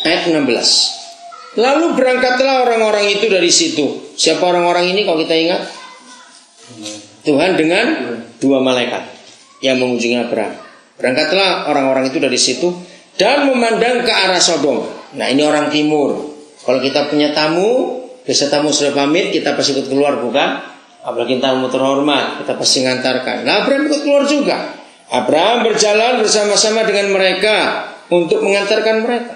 Ayat 16. Lalu berangkatlah orang-orang itu dari situ. Siapa orang-orang ini kalau kita ingat? Tuhan dengan 2 malaikat yang mengunjungi Abraham. Berangkatlah orang-orang itu dari situ dan memandang ke arah Sodom. Nah, ini orang timur. Kalau kita punya tamu, biasa tamu sudah pamit, kita pasti ikut keluar, bukan? Apalagi tamu terhormat, kita pasti ngantarkan. Nah, Abraham ikut keluar juga. Abraham berjalan bersama-sama dengan mereka untuk mengantarkan mereka.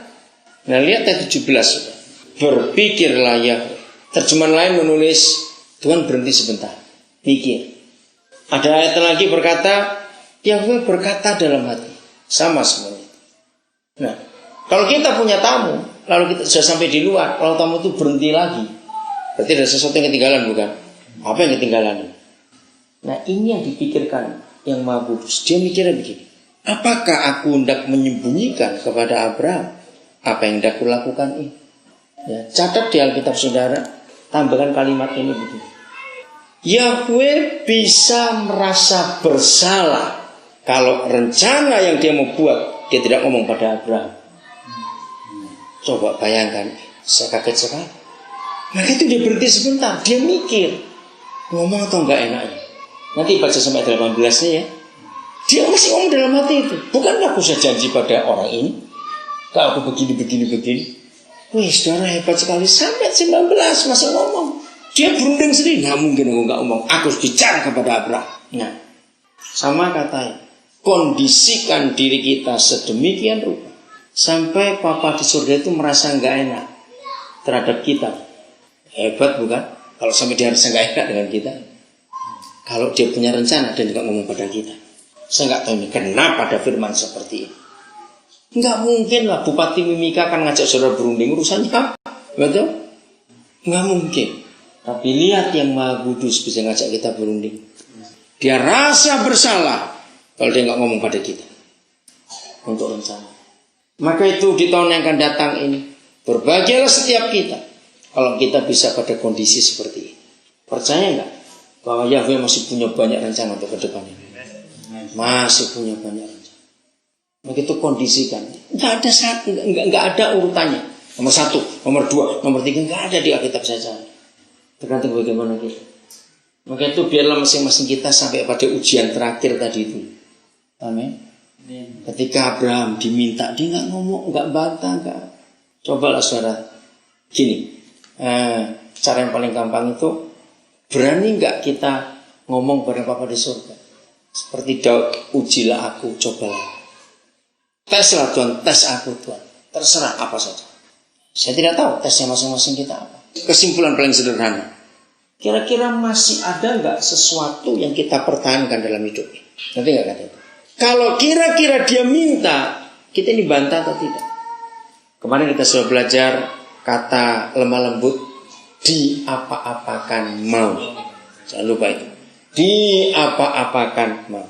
Nah, lihat ayat 17. Berpikirlah Yahweh. Terjemahan lain menulis Tuhan berhenti sebentar, pikir. Ada ayat lagi berkata Yahweh berkata dalam hati. Sama semuanya. Nah, kalau kita punya tamu, lalu kita sudah sampai di luar, kalau tamu itu berhenti lagi, berarti ada sesuatu yang ketinggalan, bukan? Apa yang ketinggalan? Nah, ini yang dipikirkan yang Maha Kudus. Dia mikirnya begini, apakah aku hendak menyembunyikan kepada Abraham apa yang hendak kulakukan ini? Ya, catat di Alkitab saudara, tambahkan kalimat ini begini. Yahweh bisa merasa bersalah kalau rencana yang dia mau buat dia tidak ngomong pada Abraham. Coba bayangkan, saya kaget sekali. Maka itu dia berhenti sebentar, dia mikir ngomong atau enggak enaknya. Nanti baca sampai 18-nya ya. Dia masih ngomong dalam hati itu. Bukankah aku sudah janji pada orang ini kalau aku begini. Wih, saudara hebat sekali. Sampai 19 masih ngomong. Dia berunding sendiri. Nggak mungkin aku nggak ngomong. Aku harus bicara kepada Abraham. Nah, sama katanya, kondisikan diri kita sedemikian rupa sampai Papa di surga itu merasa nggak enak terhadap kita. Hebat bukan? Kalau sampai dia merasa nggak enak dengan kita. Kalau dia punya rencana dan nggak ngomong pada kita. Saya nggak tahu ini kenapa ada firman seperti ini. Nggak mungkin lah Bupati Mimika akan ngajak saudara berunding, urusannya apa? Betul? Nggak mungkin. Tapi lihat yang Maha Kudus bisa ngajak kita berunding. Dia rasa bersalah kalau dia nggak ngomong pada kita untuk rencana. Maka itu di tahun yang akan datang ini, berbahagialah setiap kita kalau kita bisa pada kondisi seperti ini. Percaya nggak bahwa Yahweh masih punya banyak rencana untuk ke depan ini? Masih punya banyak rencana. Begitu kondisikan, nggak ada urutannya. Nomor 1, nomor 2, nomor 3 nggak ada di Alkitab saja. Tergantung bagaimana kita. Maka itu biarlah masing-masing kita sampai pada ujian terakhir tadi itu. Amin. Ketika Abraham diminta, dia nggak ngomong, nggak bantah, nggak. Cobalah saudara, gini, cara yang paling gampang itu berani nggak kita ngomong pada Bapa di surga? Seperti Daud, ujilah aku, cobalah. Teslah Tuhan, tes aku Tuhan. Terserah apa saja. Saya tidak tahu tesnya masing-masing kita apa. Kesimpulan paling sederhana. Kira-kira masih ada nggak sesuatu yang kita pertahankan dalam hidup ini? Nanti nggak kata itu. Kalau kira-kira dia minta, kita ini bantah atau tidak? Kemarin kita sudah belajar kata lemah lembut, diapa-apakan mau. Jangan lupa itu. Diapa-apakan mau.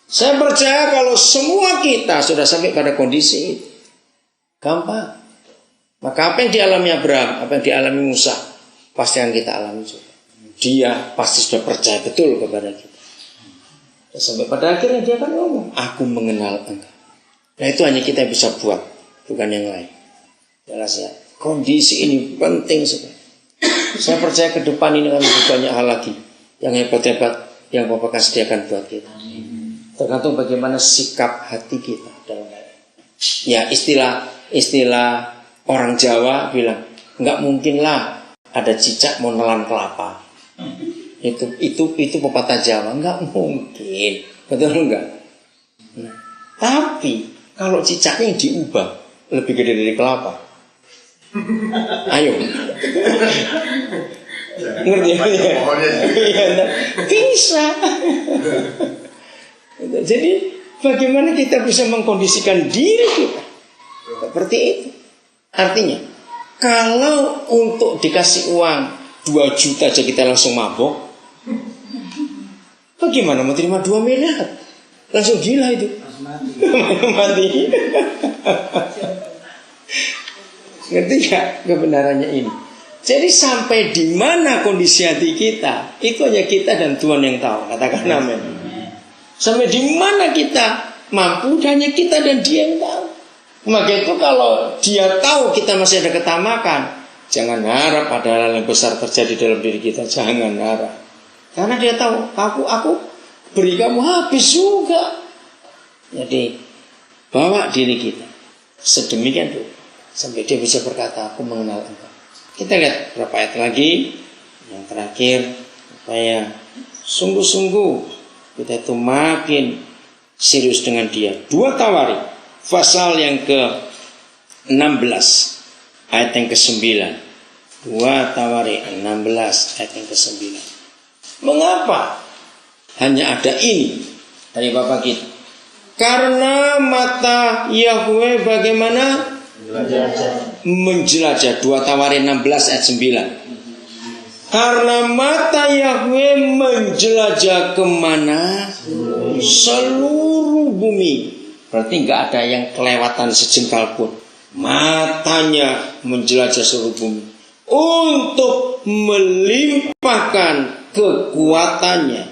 Saya percaya kalau semua kita sudah sampai pada kondisi itu, gampang. Maka apa yang dialami Abraham, apa yang dialami Musa, pasti akan kita alami juga. Dia pasti sudah percaya betul kepada kita. Dan sampai pada akhirnya dia akan ngomong, aku mengenal engkau. Nah itu hanya kita bisa buat, bukan yang lain. Jelas ya, kondisi ini penting sekali. Saya percaya ke depan ini akan lebih banyak hal lagi yang hebat-hebat yang Bapak akan sediakan buat kita. Tergantung bagaimana sikap hati kita dalam hal ini. Ya istilah orang Jawa bilang nggak mungkin lah ada cicak mau nelan kelapa. Itu pepatah Jawa, nggak mungkin, betul nggak? Nah, tapi kalau cicaknya yang diubah lebih gede dari kelapa, ayo, ngerti ya? Bisa. Jadi bagaimana kita bisa mengkondisikan diri kita seperti itu? Artinya, kalau untuk dikasih uang 2 juta aja kita langsung mabok, bagaimana mau terima 2 miliar? Langsung gila itu. Mati. Ngerti gak kebenarannya ini? Jadi sampai di mana kondisi hati kita, itu hanya kita dan Tuhan yang tahu. Katakan amin. Sampai di mana kita mampu, hanya kita dan Dia yang tahu. Maka itu kalau dia tahu kita masih ada ketamakan, jangan harap ada hal yang besar terjadi dalam diri kita. Jangan harap. Karena dia tahu, aku beri kamu habis juga. Jadi bawa diri kita sedemikian dulu sampai dia bisa berkata, aku mengenal engkau. Kita lihat berapa ayat lagi. Yang terakhir, supaya sungguh-sungguh kita itu makin serius dengan dia. 2 Tawarik pasal yang ke-16 ayat yang ke-9. 2 Tawarik 16 ayat yang ke-9. Mengapa hanya ada ini dari Bapak kita? Karena mata Yahweh bagaimana? Menjelajah. 2 Tawarik 16 ayat 9. Karena mata Yahweh menjelajah kemana? Seluruh bumi. Berarti nggak ada yang kelewatan sejengkal pun. Matanya menjelajah seluruh bumi untuk melimpahkan kekuatannya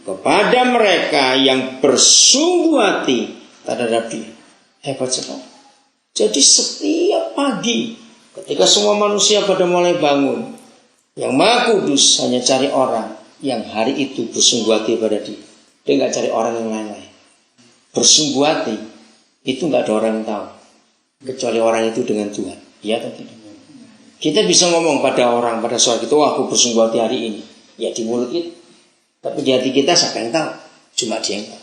kepada mereka yang bersungguh hati terhadap Dia. Hebat sekali. Jadi setiap pagi ketika semua manusia pada mulai bangun, yang Maha Kudus hanya cari orang yang hari itu bersungguh hati pada Dia. Dia nggak cari orang yang lain-lain. Bersungguh hati itu nggak ada orang yang tahu kecuali orang itu dengan Tuhan. Ya atau tidak? Kita bisa ngomong pada orang pada soal itu, aku bersungguh hati hari ini. Ya di mulut kita. Tapi di hati kita siapa yang tahu? Cuma Dia yang tahu.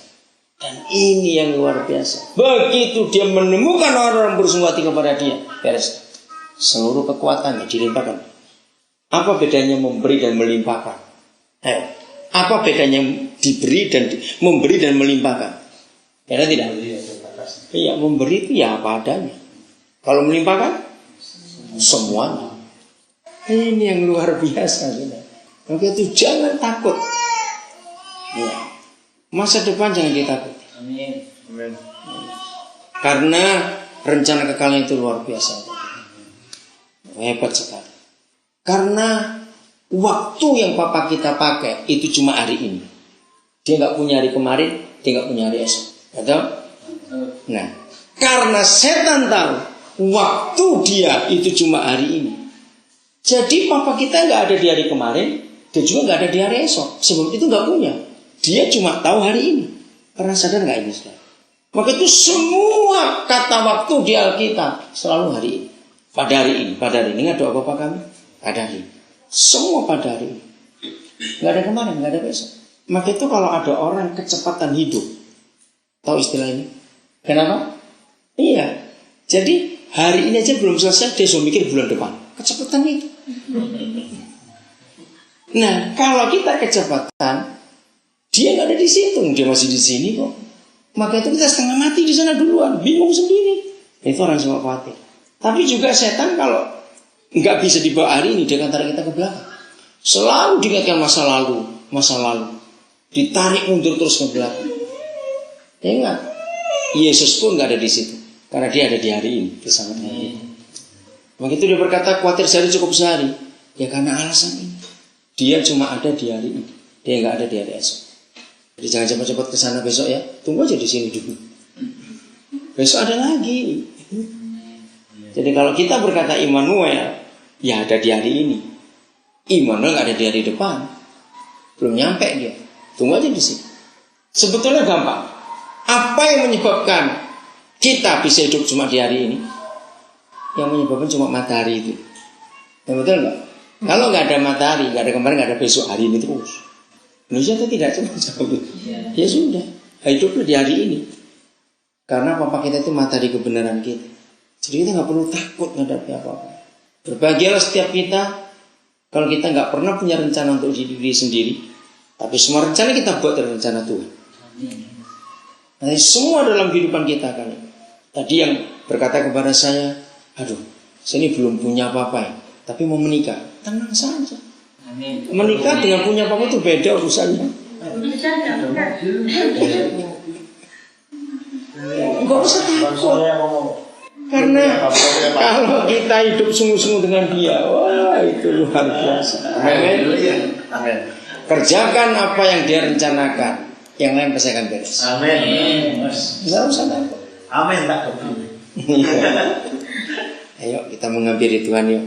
Dan ini yang luar biasa. Begitu dia menemukan orang bersungguh hati kepada Dia, beres. Seluruh kekuatannya dilimpahkan. Apa bedanya memberi dan melimpahkan? Apa bedanya diberi dan memberi dan melimpahkan? Ya tidak? Iya, memberi itu ya apa adanya. Kalau melimpahkan semuanya. Ini yang luar biasa. Maka itu jangan takut. Ya. Masa depan jangan ditakuti. Amin. Karena rencana kekalahan itu luar biasa. Hebat sekali. Karena waktu yang Papa kita pakai itu cuma hari ini. Dia nggak punya hari kemarin, dia nggak punya hari esok. Betul? Nah, karena setan tahu waktu dia itu cuma hari ini. Jadi Papa kita nggak ada di hari kemarin, dia juga nggak ada di hari esok. Sebab itu nggak punya. Dia cuma tahu hari ini. Pernah sadar nggak ini? Maka itu semua kata waktu di Alkitab selalu hari ini. Pada hari ini, pada hari ini. Ingat doa Bapak kami? Pada hari ini. Semua pada hari ini. Nggak ada kemarin, nggak ada besok. Maka itu kalau ada orang kecepatan hidup, tahu istilah ini? Kenapa? Iya. Jadi hari ini aja belum selesai, dia sudah mikir bulan depan. Kecepatan itu. Nah, kalau kita kecepatan, dia nggak ada di situ, dia masih di sini kok. Maka itu kita setengah mati di sana duluan, bingung sendiri. Itu orang semua khawatir. Tapi juga setan kalau nggak bisa dibawa hari ini, dia akan tarik kita ke belakang. Selalu diingatkan masa lalu, ditarik mundur terus ke belakang. Ingat, Yesus pun nggak ada di situ, karena dia ada di hari ini bersama dengan kita. Maka itu dia berkata khawatir sehari cukup sehari. Ya karena alasan ini. Dia cuma ada di hari ini, dia nggak ada di hari esok. Jadi jangan cepat-cepat ke sana besok ya. Tunggu aja di sini dulu. Besok ada lagi. Jadi kalau kita berkata Immanuel, ya ada di hari ini. Immanuel nggak ada di hari depan. Belum nyampe dia. Tunggu aja di sini. Sebetulnya gampang. Apa yang menyebabkan kita bisa hidup cuma di hari ini? Yang menyebabkan cuma matahari itu. Ya, betul nggak? Kalau nggak ada matahari, nggak ada kemarin, nggak ada besok, hari ini terus. Indonesia itu tidak cuma jauh. Ya sudah, hiduplah di hari ini. Karena Papa kita itu matahari kebenaran kita. Jadi kita nggak perlu takut menghadapi apa-apa. Berbahagialah setiap kita kalau kita nggak pernah punya rencana untuk diri sendiri, tapi semua rencana kita buat dari rencana Tuhan. Nah, semua dalam kehidupan kita kan. Tadi yang berkata kepada saya, aduh, saya ini belum punya apa-apa ya, tapi mau menikah. Tenang saja. Menikah dengan punya apa-apa itu beda urusannya. Enggak usah takut. Karena kalau kita hidup sungguh-sungguh dengan Dia, wah itu luar biasa. Amin. Kerjakan apa yang Dia rencanakan, yang lain pasti akan beres. Amin. Enggak usah takut. Amin, Pak. Ayo kita menghampiri Tuhan yuk.